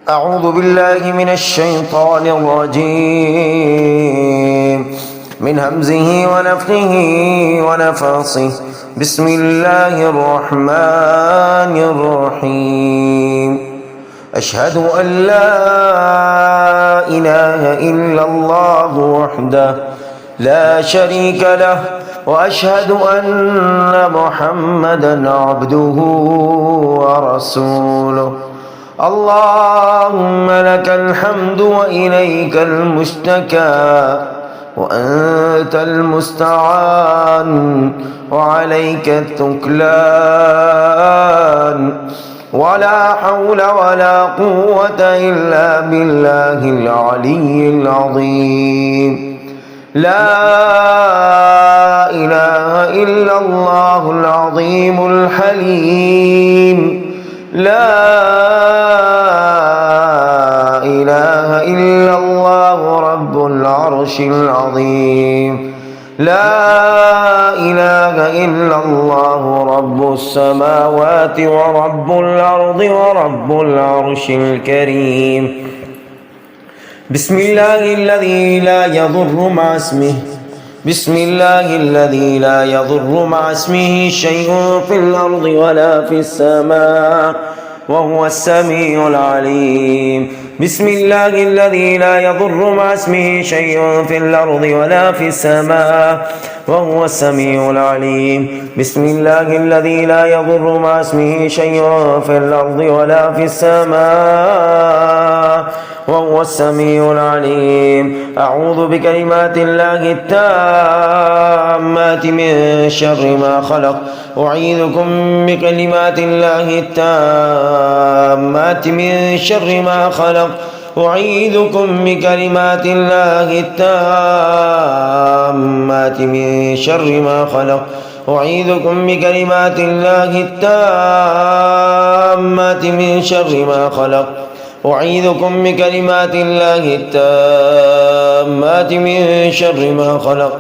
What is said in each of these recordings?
أعوذ بالله من الشيطان الرجيم من همزه ونفخه ونفاصه. بسم الله الرحمن الرحيم. أشهد أن لا إله إلا الله وحده لا شريك له، وأشهد أن محمدا عبده ورسوله. اللهم لك الحمد وإليك المشتكى، وأنت المستعان وعليك التكلان، ولا حول ولا قوة إلا بالله العلي العظيم. لا إله إلا الله العظيم الحليم. لا إله إلا الله رب العرش العظيم. لا إله إلا الله رب السماوات ورب الأرض ورب العرش الكريم. بسم الله الذي لا يضر مع اسمه بسم الله الذي لا يضر مع اسمه شيء في الأرض ولا في السماء وهو السميع العليم. بسم الله الذي لا يضر مع اسمه شيء في الأرض ولا في السماء وهو السميع العليم. بسم الله الذي لا يضر مع اسمه شيء في الأرض ولا في السماء وهو السميع العليم. أعوذ بكلمات الله التامات من شر ما خلق. أعيذكم بكلمات الله التامات من شر ما خلق. أعيذكم بكلمات الله التامات من شر ما خلق. أعيذكم بكلمات الله التامات من شر ما خلق. أعيذكم بكلمات الله التامات من شر ما خلق.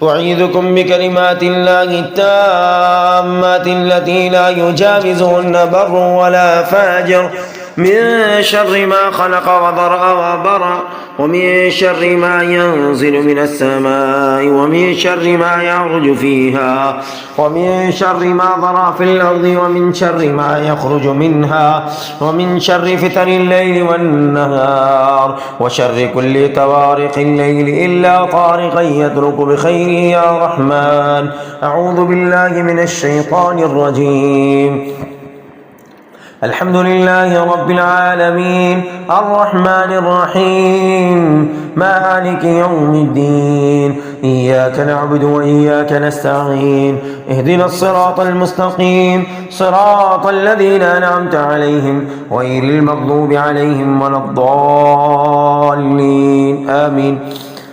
أعيذكم بكلمات الله التامات التي لا يجاوزهن بر ولا فاجر، من شر ما خلق وضرأ وبرأ، ومن شر ما ينزل من السماء، ومن شر ما يعرج فيها، ومن شر ما ضرأ في الأرض، ومن شر ما يخرج منها، ومن شر فتن الليل والنهار، وشر كل طوارق الليل إلا طارقا يترك بخير يا رحمن. أعوذ بالله من الشيطان الرجيم. الحمد لله رب العالمين الرحمن الرحيم مالك يوم الدين. إياك نعبد وإياك نستعين. اهدنا الصراط المستقيم صراط الذين أنعمت عليهم غير المغضوب عليهم ولا الضالين آمين.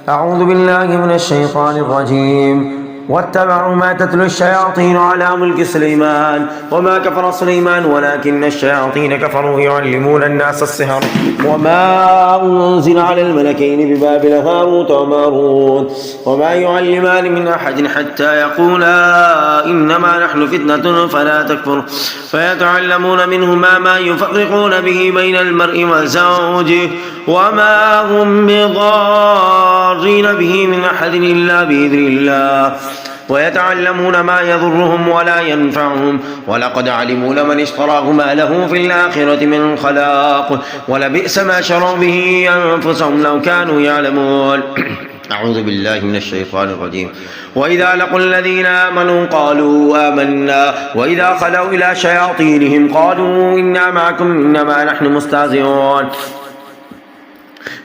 أعوذ بالله من الشيطان الرجيم. واتبعوا ما تتلو الشياطين على ملك سليمان وما كفر سليمان ولكن الشياطين كفروا يعلمون الناس السحر وما أنزل على الملكين ببابل هاروت وماروت وما يعلمان من أحد حتى يقولا إنما نحن فتنة فلا تكفر فيتعلمون منهما ما يفرقون به بين المرء وزوجه وما هم بضارين به من أحد إلا بإذن الله ويتعلمون ما يضرهم ولا ينفعهم ولقد علموا لمن اشتراه ما له في الآخرة من خلاق ولبئس ما شروا به أنفسهم لو كانوا يعلمون. أعوذ بالله من الشيطان الرجيم. وإذا لقوا الذين آمنوا قالوا آمنا وإذا خلوا إلى شياطينهم قالوا إنا معكم إنما نحن مستهزئون.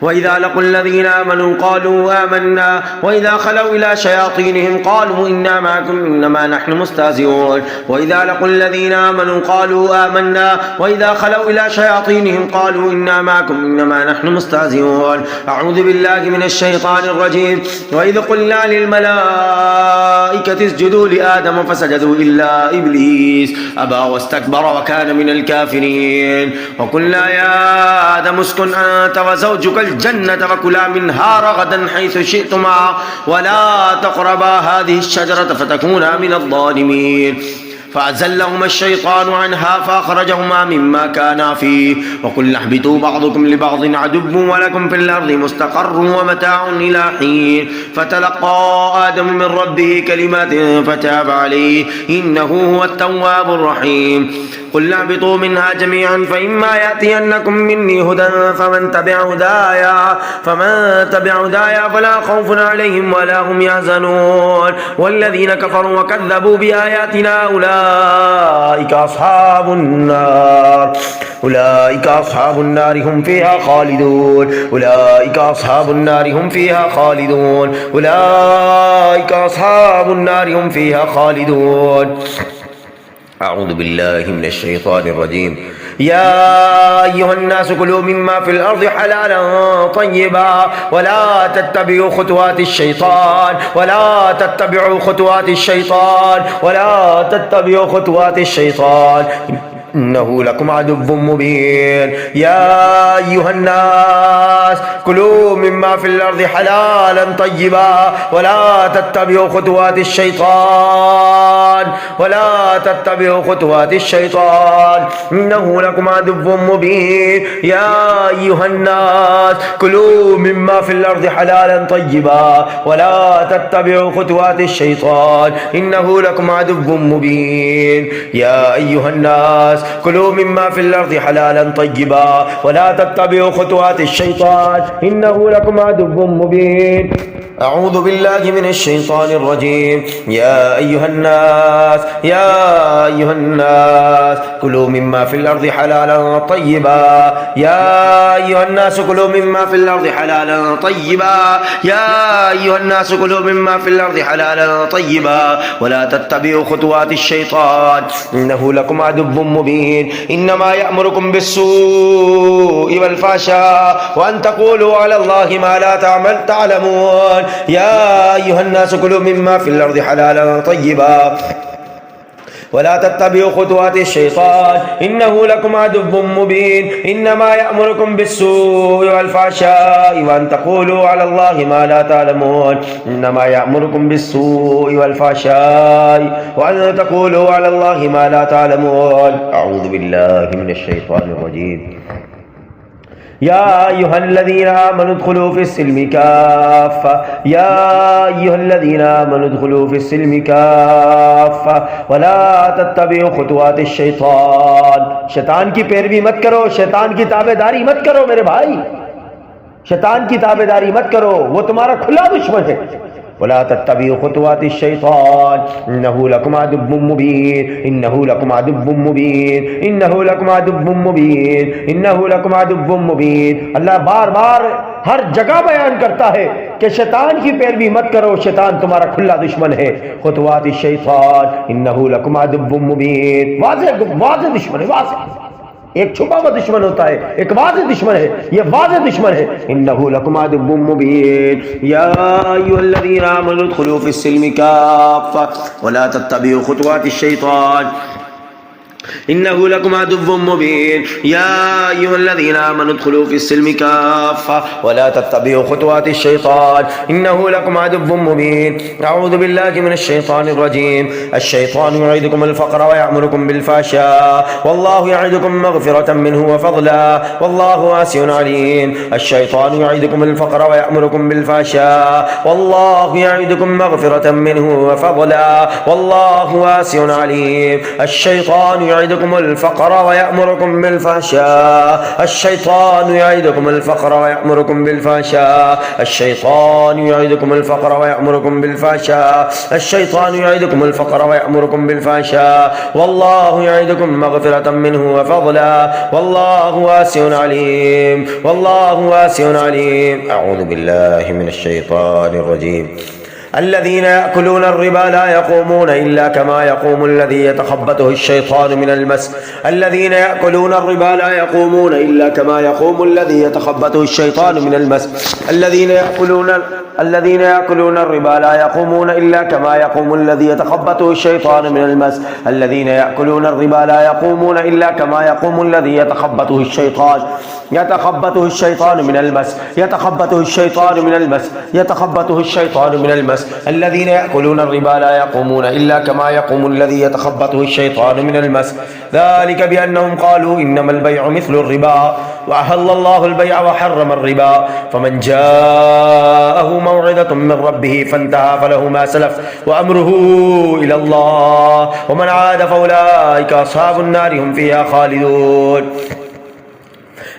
وإذا لقوا الذين آمنوا قالوا آمنا وإذا خلوا إلى شياطينهم قالوا إنا معكم إنما نحن مستهزئون. وإذا لقوا الذين آمنوا قالوا آمنا وإذا خلوا إلى شياطينهم قالوا إنا معكم إنما نحن مستهزئون. أعوذ بالله من الشيطان الرجيم. وإذ قلنا للملائكة اسجدوا لآدم فسجدوا إلا إبليس أبى واستكبر وكان من الكافرين. وقلنا يا آدم اسكن أنت وزوجك الجنة وكلا منها رغدا حيث شئتما ولا تقربا هذه الشجرة فتكونا من الظالمين. فأزلهما الشيطان عنها فأخرجهما مما كانا فيه وقلنا اهبطوا بعضكم لبعض عدو ولكم في الأرض مستقر ومتاع إلى حين فتلقى آدم من ربه كلمات فتاب عليه إنه هو التواب الرحيم قلنا اهبطوا منها جميعا فإما يأتينكم مني هدى فمن تبع هدايا فلا خوف عليهم ولا هم يحزنون والذين كفروا وكذبوا بآياتنا أولئك أصحاب النار هم فيها خالدون أولئك أصحاب النار هم فيها خالدون أعوذ بالله من الشيطان الرجيم يا أيها الناس كلوا مما في الأرض حلالا طيبا ولا تتبعوا خطوات الشيطان إنه لكم عدو مبين يا أيها الناس كلوا مما في الأرض حلالا طيبا ولا تتبعوا خطوات الشيطان إنه لكم عدو مبين يا أيها الناس كلوا مما في الأرض حلالا طيبا ولا تتبعوا خطوات الشيطان إنه لكم عدو مبين يا أيها الناس كلوا مما في الأرض حلالا طيبا ولا تتبعوا خطوات الشيطان إنه لكم عدو مبين أعوذ بالله من الشيطان الرجيم يا أيها الناس كلوا مما في الأرض حلالا طيبا يا أيها الناس كلوا مما في الأرض حلالا طيبا ولا تتبعوا خطوات الشيطان إنه لكم عدو مبين إنما يأمركم بالسوء والفحشاء وأن تقولوا على الله ما لا تعلمون يا أيها الناس كلوا مما في الأرض حلالا طيبا ولا تتبعوا خطوات الشيطان إنه لكم عدو مبين إنما يأمركم بالسوء والفحشاء وأن تقولوا على الله ما لا تعلمون أعوذ بالله من الشيطان الرجيم يا أيها الذين آمنوا ادخلوا في السلم كافة ولا تتبعوا خطوات الشيطان شیطان کی پیروی مت کرو شیطان کی تابعداری مت کرو میرے بھائی شیطان کی تابعداری مت کرو وہ تمہارا کھلا دشمن ہے ولا تتبعوا خطوات الشيطان إنه لكم عدو مبين اللہ بار بار ہر جگہ بیان کرتا ہے کہ شیطان کی پیروی مت کرو شیطان تمہارا کھلا دشمن ہے خطوات الشیطان إنه لكم عدو مبين واضح دشمن ہے واضح ایک چھپا ہوا دشمن ہوتا ہے ایک واضح دشمن ہے یہ واضح دشمن ہے انه لكم عدو مبين يا ايها الذين امنوا ادخلوا في السلم كافة ولا تتبعوا خطوات الشيطان إنه لكم عدو مبين يا أيها الذين آمنوا ادخلوا في السلم كافة ولا تتبعوا خطوات الشيطان إنه لكم عدو مبين أعوذ بالله من الشيطان الرجيم الشيطان يعيدكم الفقر ويأمركم بالفحشاء والله يعيدكم مغفرة منه وفضلا والله واسع عليم الشيطان يعيدكم الفقر ويأمركم بالفحشاء والله يعيدكم مغفرة منه وفضلا والله واسع عليم الشيطان يعيدكم الفقر ويأمركم بالفحشاء الشيطان يعيدكم الفقر ويأمركم بالفحشاء الشيطان يعيدكم الفقر ويأمركم بالفحشاء الشيطان يعيدكم الفقر ويأمركم بالفحشاء والله يعيدكم مغفرة منه وفضلا والله واسع عليم أعوذ بالله من الشيطان الرجيم الذين يأكلون الربا لا يقومون إلا كما يقوم الذي يتخبطه الشيطان من المس الذين يأكلون الربا لا يقومون إلا كما يقوم الذي يتخبطه الشيطان من المس الذين يأكلون الربا لا يقومون إلا كما يقوم الذي يتخبطه الشيطان من المس الذين يأكلون الربا لا يقومون إلا كما يقوم الذي يتخبطه الشيطان من المس الذين يأكلون الربا لا يقومون إلا كما يقوم الذي يتخبطه الشيطان من المس ذلك بأنهم قالوا إنما البيع مثل الربا وأحل الله البيع وحرم الربا فمن جاءه موعظة من ربه فانتهى فله ما سلف وأمره إلى الله ومن عاد فأولئك أصحاب النار هم فيها خالدون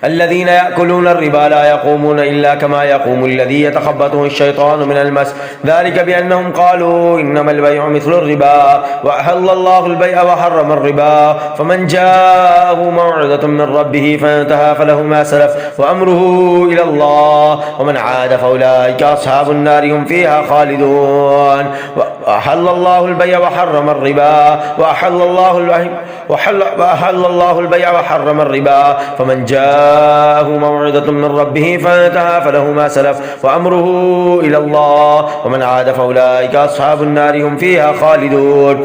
الذين يأكلون الربا لا يقومون إلا كما يقوم الذي يتخبطه الشيطان من المس ذلك بأنهم قالوا إنما البيع مثل الربا وأحل الله البيع وحرم الربا فمن جاءه موعظة من ربه فانتهى فله ما سلف وأمره إلى الله ومن عاد فأولئك أصحاب النار هم فيها خالدون وأحل الله البيع وحرم الربا وأحل الله البيع وحرم الربا فمن جاءه موعظة من ربه فانتهى فله ما سلف وأمره إلى الله ومن عاد فأولئك أصحاب النار هم فيها خالدون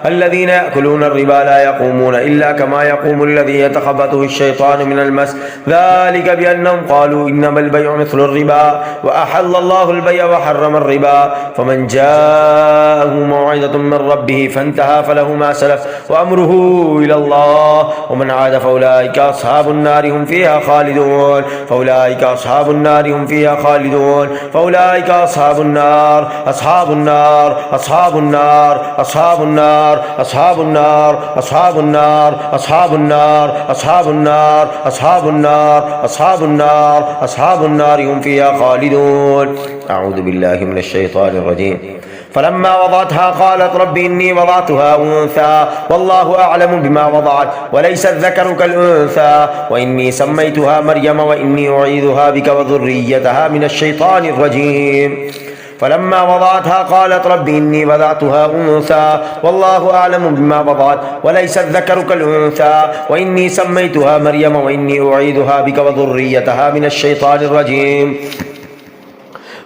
الذين يأكلون الربا لا يقومون إلا كما يقوم الذي يتخبطه الشيطان من المس ذلك بأنهم قالوا إنما البيع مثل الربا وأحل الله البيع وحرم الربا فمن جاءه موعظة من ربه فانتهى فله ما سلف وأمره إلى الله ومن عاد فأولئك أصحاب النار هم فيها خالدون فأولئك أصحاب النار هم فيها خالدون فأولئك أصحاب النار أصحاب النار أصحاب النار أصحاب النار أصحاب النار أصحاب النار أصحاب النار أصحاب النار أصحاب النار أصحاب النار أصحاب النار هم فيها خالدون أعوذ بالله من الشيطان الرجيم فلما وضعتها قالت رب إني وضعتها أنثى والله أعلم بما وضعت وليس الذكر كالأنثى وإني سميتها مريم وإني أعيذها بك وذريتها من الشيطان الرجيم فلما وضعتها قالت رب إني وضعتها أنثى والله أعلم بما وضعت وليس الذكر كالأنثى وإني سميتها مريم وإني أعيذها بك وذريتها من الشيطان الرجيم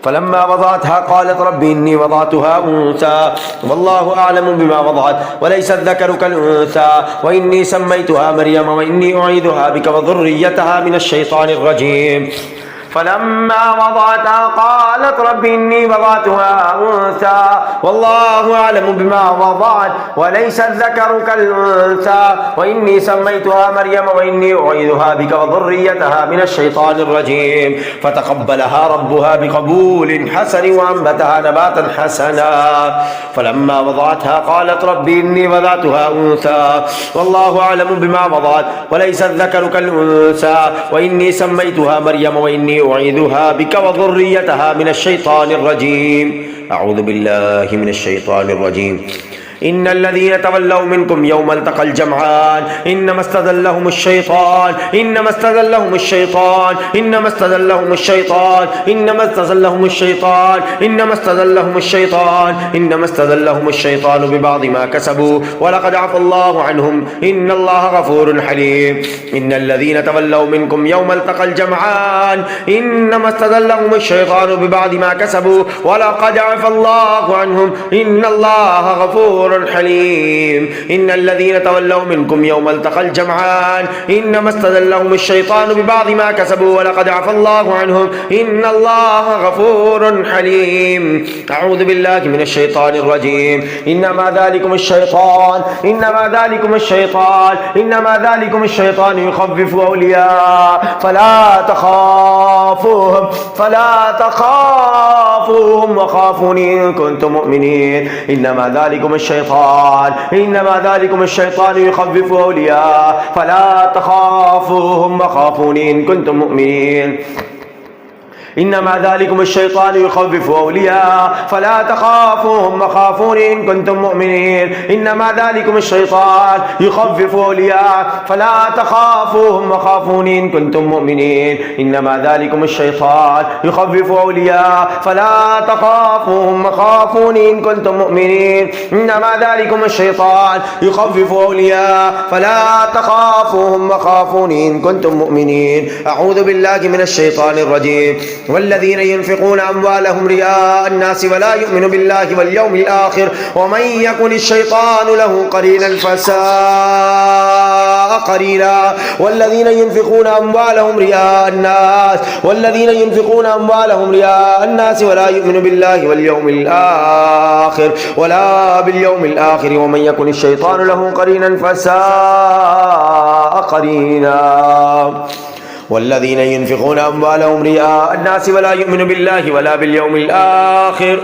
فلما وضعتها قالت رب إني وضعتها أنثى والله أعلم بما وضعت وليس الذكر كالأنثى وإني سميتها مريم وإني أعيذها بك وذريتها من الشيطان الرجيم فلما وضعتها قالت رب إني وضعتها أنثى والله أعلم بما وضعت وليس الذكر كالأنثى وإني سميتها مريم وإني أعيذها بك وذريتها من الشيطان الرجيم فتقبلها ربها بقبول حسن وأنبتها نباتا حسنا فلما وضعتها قالت رب إني وضعتها أنثى والله أعلم بما وضعت وليس الذكر كالأنثى وإني سميتها مريم وإني أعيذها بك وذريتها من الشيطان الرجيم أعوذ بالله من الشيطان الرجيم إن الذين تولوا منكم يوم التقى الجمعان إنما استزلهم الشيطان إنما استزلهم الشيطان إنما استزلهم الشيطان إنما استزلهم الشيطان إنما استزلهم الشيطان إنما استزلهم الشيطان ببعض ما كسبوا ولقد عفى الله عنهم إن الله غفور حليم إن الذين تولوا منكم يوم التقى الجمعان إنما استزلهم الشيطان ببعض ما كسبوا ولقد عفى الله عنهم إن الله غفور حليم إن الذين تولوا منكم يوم التقى الجمعان إنما استزلهم الشيطان ببعض ما كسبوا ولقد عفى الله عنهم إن الله غفور حليم أعوذ بالله من الشيطان الرجيم إنما ذلكم الشيطان الشيطان يخفف أولياء فلا تخافوهم وخافوني إن كنتم مؤمنين إنما ذلكم الشيطان يخفف أولياء فلا تخافوهم وخافوني إن كنتم مؤمنين إنما ذلكم الشيطان يخوف أولياء فلا تخافوهم وخافوني إن كنتم مؤمنين إنما ذلكم الشيطان يخوف أولياء فلا تخافوهم وخافوني إن كنتم مؤمنين إنما ذلكم الشيطان يخوف أولياء فلا تخافوهم وخافوني إن كنتم مؤمنين إنما ذلكم الشيطان يخوف أولياء فلا تخافوهم وخافوني إن كنتم مؤمنين أعوذ بالله من الشيطان الرجيم والذين ينفقون أموالهم رئاء الناس ولا يؤمن بالله واليوم الآخر ومن يكن الشيطان له قرينا فساء قرينا. والذين ينفقون أموالهم رئاء الناس ولا يؤمن بالله واليوم الآخر ومن يكن الشيطان له قرينا فساء قرينا. والذين ينفقون أموالهم رئاء الناس ولا يؤمن بالله ولا باليوم الآخر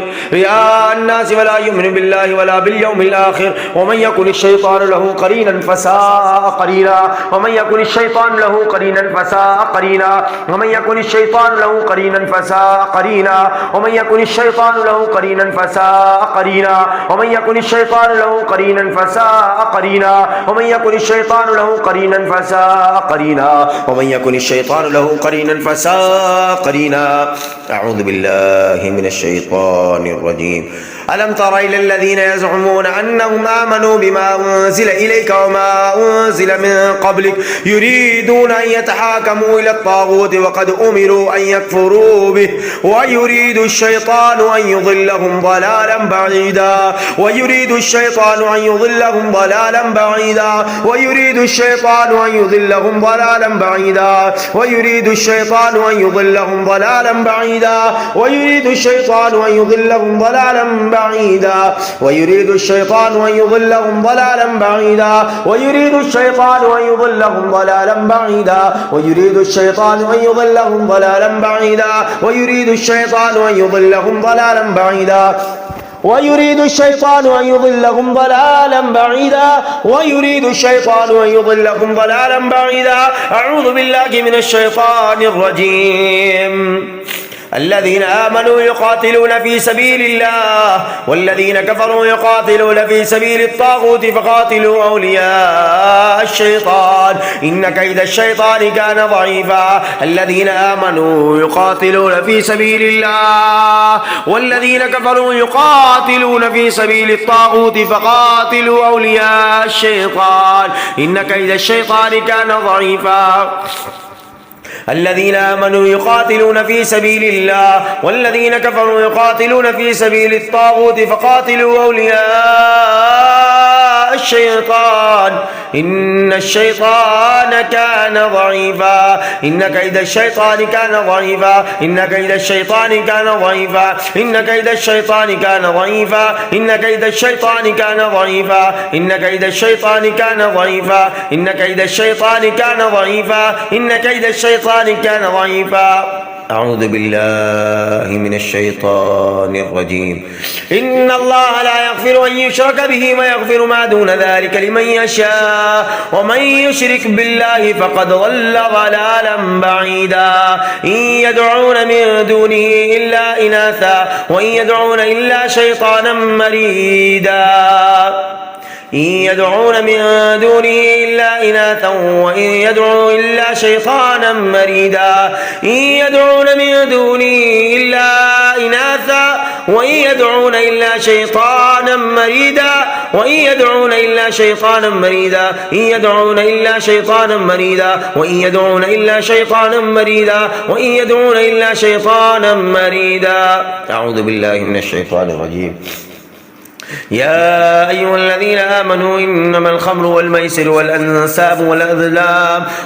ومن يكن الشيطان له قرينا فساء قرينا. ومن يكن الشيطان له قرينا فساء قرينا. ومن يكن الشيطان له قرينا فساء قرينا. ومن يكن الشيطان له قرينا فساء قرينا. ومن يكن الشيطان له قرينا فساء قرينا. ومن يكن الشيطان له قرينا فساء قرينا. ومن يكن الشيطان له قرينا فساء قرينا. أعوذ بالله من الشيطان الرجيم. ألم تر إلى الذين يزعمون أنهم آمنوا بما أنزل إليك وما أنزل من قبلك يريدون أن يتحاكموا إلى الطاغوت وقد أمروا أن يكفروا به ويريد الشيطان أن يضلهم ضلالا بعيدا. ويريد الشيطان أن يضلهم ضلالا بعيدا. ويريد الشيطان أن يضلهم ضلالا بعيدا. ويريد الشيطان أن يضلهم ضلالا بعيدا. ويريد الشيطان أن يضلهم ضلالا بعيدا. ويريد الشيطان أن يضلهم ضلالا بعيدا. ويريد الشيطان أن يضلهم ضلالا بعيدا. ويريد الشيطان أن يضلهم ضلالا بعيدا. ويريد الشيطان أن يضلهم ضلالا بعيدا. ويريد الشيطان أن يضلهم ضلالا بعيدا. ويريد الشيطان أن يضلهم ضلالا بعيدا. أعوذ بالله من الشيطان الرجيم. الذين آمنوا يقاتلون في سبيل الله والذين كفروا يقاتلون في سبيل الطاغوت فقاتلوا أولياء الشيطان إن كيد الشيطان كان ضعيفا. الذين آمنوا يقاتلون في سبيل الله والذين كفروا يقاتلون في سبيل الطاغوت فقاتلوا أولياء الشيطان إن كيد الشيطان كان ضعيفا. الذين آمنوا يقاتلون في سبيل الله والذين كفروا يقاتلون في سبيل الطاغوت فقاتلوا أولياء الشيطان إن الشيطان كان ضعيفا. إن كيد الشيطان كان ضعيفا. إن كيد الشيطان كان ضعيفا. إن كيد الشيطان كان ضعيفا. إن كيد الشيطان كان ضعيفا. إن كيد الشيطان كان ضعيفا. إن كيد الشيطان كان ضعيفا. إن كيد الشيطان كان ضعيفا. أعوذ بالله من الشيطان الرجيم. إن الله لا يغفر أن يشرك به ويغفر ما دون ذلك لمن يشاء ومن يشرك بالله فقد ضل ضلالا بعيدا. إن يدعون من دونه إلا إناثا وإن يدعون إلا شيطانا مريدا. إن يدعون من دونه إلا إناثا وإن يدعون إلا شيطانا مريدا. إن يدعون من دونه إلا إناثا وإن يدعون إلا شيطانا مريدا. وإن يدعون إلا شيطانا مريدا. إن يدعون إلا شيطانا مريدا. وإن يدعون إلا شيطانا مريدا. وإن يدعون إلا شيطانا مريدا. أعوذ بالله من الشيطان الرجيم. يا أيها الذين آمنوا إنما الخمر والميسر والأنساب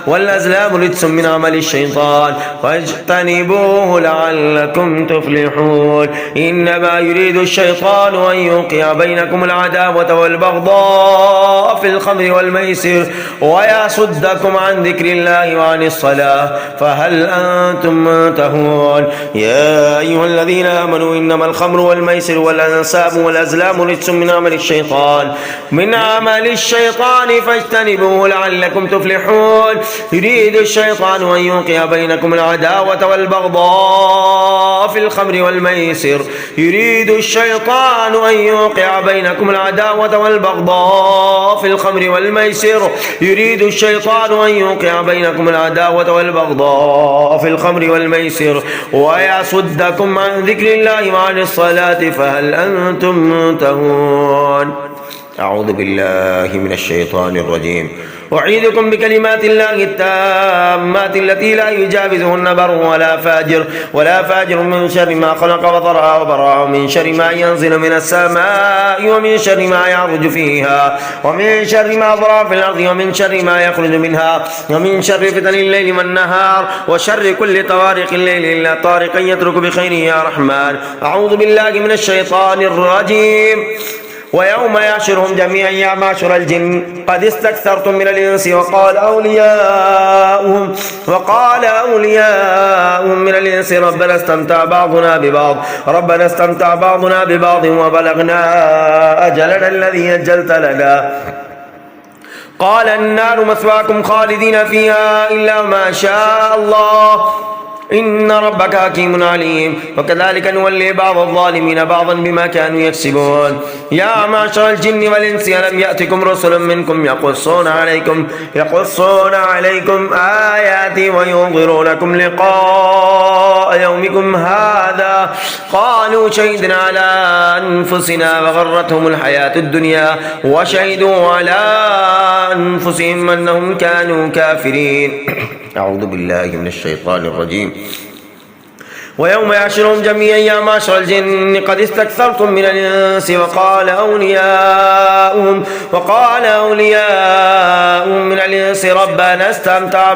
والأزلام رجس من عمل الشيطان فاجتنبوه لعلكم تفلحون. إنما يريد الشيطان أن يوقع بينكم العداوة والبغضاء في الخمر والميسر ويصدكم عن ذكر الله وعن الصلاة فهل أنتم منتهون. يا أيها الذين آمنوا إنما الخمر والميسر والأنساب والأزلام رجس من عمل الشيطان فاجتنبوه لعلكم تفلحون. يريد الشيطان أن يوقع بينكم العداوة والبغضاء في الخمر والميسر. يريد الشيطان أن يوقع بينكم العداوة والبغضاء في الخمر والميسر. يريد الشيطان أن يوقع بينكم العداوة والبغضاء في الخمر والميسر ويصدكم عن ذكر الله وعن الصلاة فهل أنتم منتهون. أعوذ بالله من الشيطان الرجيم. أعيذكم بكلمات الله التامات التي لا يجاوزهن بر ولا فاجر من شر ما خلق وضرع وبرع من شر ما ينزل من السماء ومن شر ما يعرج فيها ومن شر ما ضرع في الأرض ومن شر ما يخرج منها ومن شر فتن الليل والنهار وشر كل طوارق الليل إلا طارقا يترك بخير يا رحمن. أعوذ بالله من الشيطان الرجيم. ويوم يحشرهم جميعا يا معشر الجن قد استكثرتم من الإنس وقال أولياؤهم من الإنس ربنا استمتع بعضنا ببعض وبلغنا أجلنا الذي أجلت لنا قال النار مثواكم خالدين فيها إلا ما شاء الله إن ربك حكيم عليم. وكذلك نولي بعض الظالمين بعضا بما كانوا يكسبون. يا معشر الجن والإنس ألم يأتكم رسل منكم يقصون عليكم آياتي وينظرونكم لقاء يومكم هذا قالوا شهدنا على أنفسنا وغرتهم الحياة الدنيا وشهدوا على أنفسهم أنهم كانوا كافرين. أعوذ بالله من الشيطان الرجيم. ويوم يحشرهم جميعا يا معشر الجن قد استكثرتم من الإنس وقال أولياؤهم من الإنس ربنا استمتع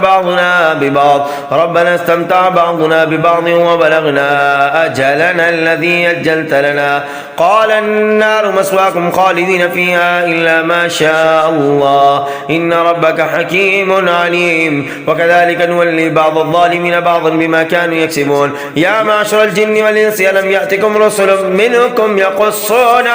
بعضنا ببعض وبلغنا أجلنا الذي أجلت لنا قال النار مثواكم خالدين فيها إلا ما شاء الله إن ربك حكيم عليم. وكذلك نولي بعض الظالمين بعضا بما كانوا يكسبون. يا معشر الجن والإنس ألم يأتكم رسل منكم يقصون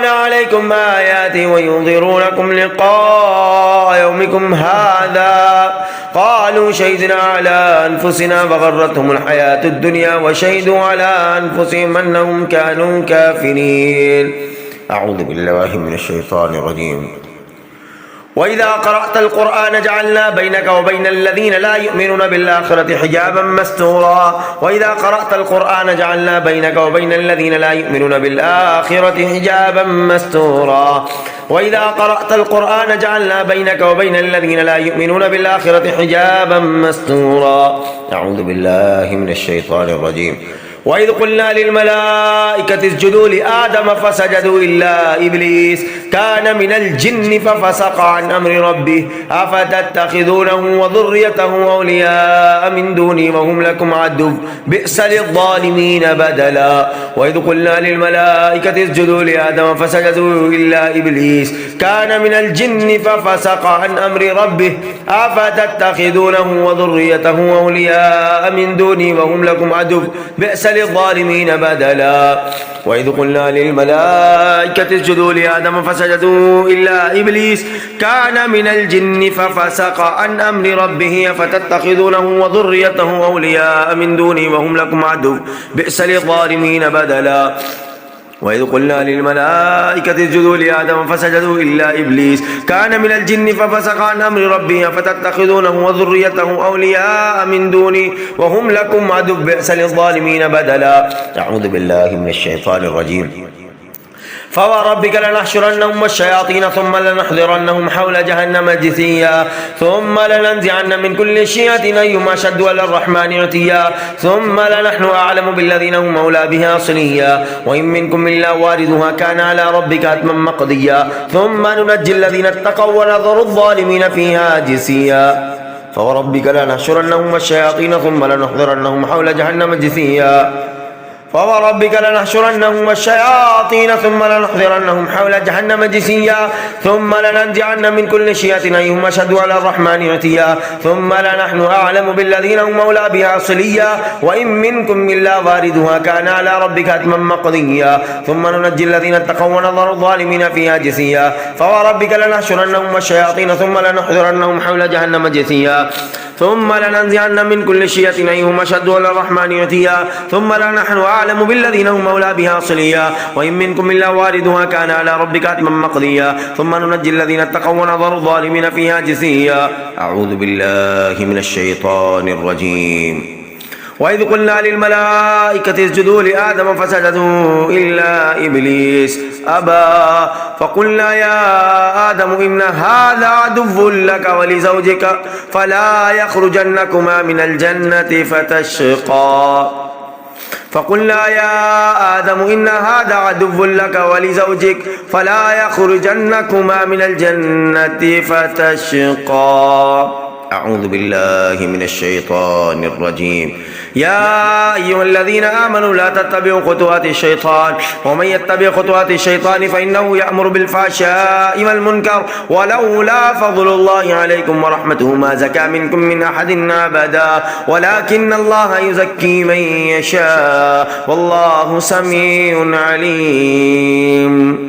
عليكم آياتي وينظرونكم لقاء يومكم هذا قالوا شهدنا على أنفسنا وغرتهم الحياة الدنيا وشهدوا على أنفسهم أنهم كانوا كافرين. أعوذ بالله من الشيطان الرجيم. وإذا قرأت القرآن جعلنا بينك وبين الذين لا يؤمنون بالآخرة حجابا مستورا. وإذا قرأت القرآن جعلنا بينك وبين الذين لا يؤمنون بالآخرة حجابا مستورا. وإذا قرأت القرآن جعلنا بينك وبين الذين لا يؤمنون بالآخرة حجابا مستورا. أعوذ بالله من الشيطان الرجيم. وإذ قلنا للملائكة اسجدوا لآدم فسجدوا إلا إبليس كان من الجن ففسق عن أمر ربه أفتتخذونه وذريته أولياء من دوني وهم لكم عدو بئس للظالمين بدلا. وإذ قلنا للملائكة اسجدوا لآدم فسجدوا إلا إبليس كان من الجن ففسق عن أمر ربه أفتتخذونه وذريته أولياء من دوني وهم لكم عدو بئس للظالمين بدلا. وإذ قلنا للملائكة اسجدوا لآدم فسجدوا إلا إبليس كان من الجن ففسق عن أمر ربه أفتتخذونه وذريته أولياء من دوني وهم لكم عدو بئس للظالمين بدلا. وإذ قلنا للملائكة اسجدوا لآدم فسجدوا إلا إبليس كان من الجن ففسق عن أمر ربه أفتتخذونه وذريته أولياء من دوني وهم لكم عدو بئس للظالمين بدلا. أعوذ بالله من الشيطان الرجيم. فوربك لنحشرنهم والشياطين ثم لنحضرنهم حول جهنم جثيا ثم لننزعن من كل شيعة أيهم أشد على الرحمن عتيا ثم لنحن أعلم بالذين هم أولى بها صليا وإن منكم إلا واردها كان على ربك حتما مقضيا ثم ننجي الذين اتقوا ونذر الظالمين فيها جثيا. فوربك لنحشرنهم والشياطين ثم لنحضرنهم حول جهنم جثيا. فوربك لنحشرنهم والشياطين ثم لنحضرنهم حول جهنم جثيا ثم لننزعن من كل شيعة أيهم أشد على الرحمن عتيا ثم لنحن أعلم بالذين هم أولى بها صليا وإن منكم إلا واردها كان على ربك حتما مقضيا ثم ننجي الذين اتقوا ونذر الظالمين فيها جثيا. فوربك لنحشرنهم والشياطين ثم لنحضرنهم حول جهنم جثيا ثم لننزعن من كل شيعة أيهم أشد على الرحمن عتيا ثم لنحن أعلم بالذين هم أولى بها صليا وإن منكم إلا واردها كان على ربك حتما مقضيا ثم ننجي الذين اتقوا ونذر الظالمين فيها جثيا. أعوذ بالله من الشيطان الرجيم. وإذ قلنا للملائكة اسجدوا لآدم فسجدوا إلا إبليس أبى فقلنا يا آدم إن هذا عدو لك ولزوجك فلا يخرجنكما من الجنة فتشقى فقلنا يا آدم إن هذا عدو لك ولزوجك فلا يخرجنكما من الجنة فتشقى. أعوذ بالله من الشيطان الرجيم. يا أيها الذين آمنوا لا تتبعوا خطوات الشيطان ومن يتبع خطوات الشيطان فإنه يأمر بالفحشاء والمنكر ولولا فضل الله عليكم ورحمته ما زكى منكم من أحد أبدا ولكن الله يزكي من يشاء والله سميع عليم.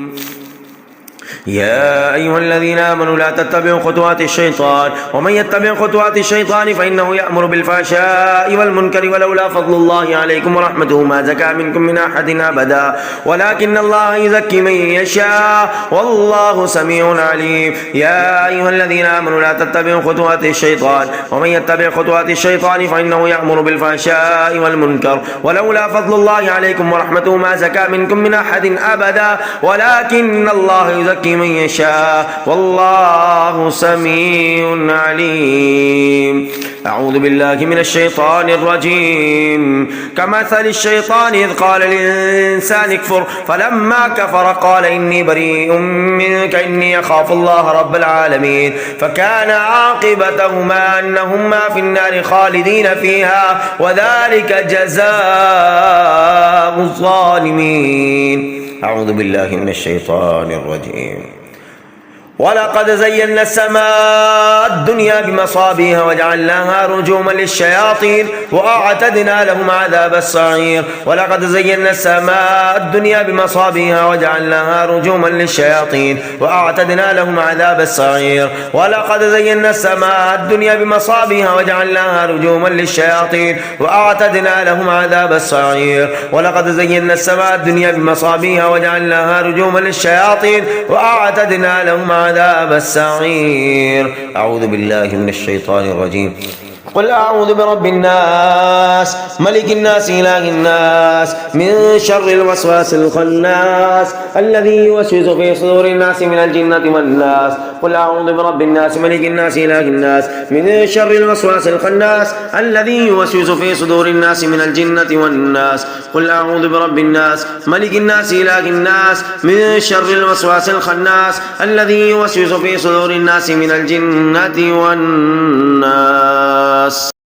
يا أيها الذين آمنوا لا تتبعوا خطوات الشيطان ومن يتبع خطوات الشيطان فإنه يأمر بالفحشاء والمنكر ولولا فضل الله عليكم ورحمته ما زكى منكم من أحد أبدا ولكن الله يزكي من يشاء والله سميع عليم. يا أيها الذين آمنوا لا تتبعوا خطوات الشيطان ومن يتبع خطوات الشيطان فإنه يأمر بالفحشاء والمنكر ولولا فضل الله عليكم ورحمته ما زكى منكم من أحد أبدا ولكن الله يزكي من يشاء والله سميع عليم. أعوذ بالله من الشيطان الرجيم. كمثل الشيطان إذ قال للإنسان اكفر فلما كفر قال إني بريء منك إني أخاف الله رب العالمين فكان عاقبتهما أنهما في النار خالدين فيها وذلك جزاء الظالمين. أعوذ بالله من الشيطان الرجيم. ولقد زينا السماء الدنيا بمصابيح وجعلناها رجوما للشياطين وأعتدنا لهم عذاب السعير. ولقد زينا السماء الدنيا بمصابيح وجعلناها رجوما للشياطين وأعتدنا لهم عذاب السعير. ولقد زينا السماء الدنيا بمصابيح وجعلناها رجوما للشياطين وأعتدنا لهم عذاب السعير. ولقد زينا السماء الدنيا بمصابيح وجعلناها رجوما للشياطين وأعتدنا لهم عذاب السعير. أعوذ بالله من الشيطان الرجيم. قل أعوذ برب الناس ملك الناس إله الناس من شر الوسواس الخناس الذي يوسوس في صدور الناس من الجنة والناس. قل أعوذ برب الناس ملك الناس إله الناس من شر الوسواس الخناس الذي يوسوس في صدور الناس من الجنة والناس. قل أعوذ برب الناس ملك الناس إله الناس من شر الوسواس الخناس الذي يوسوس في صدور الناس من الجنة والناس.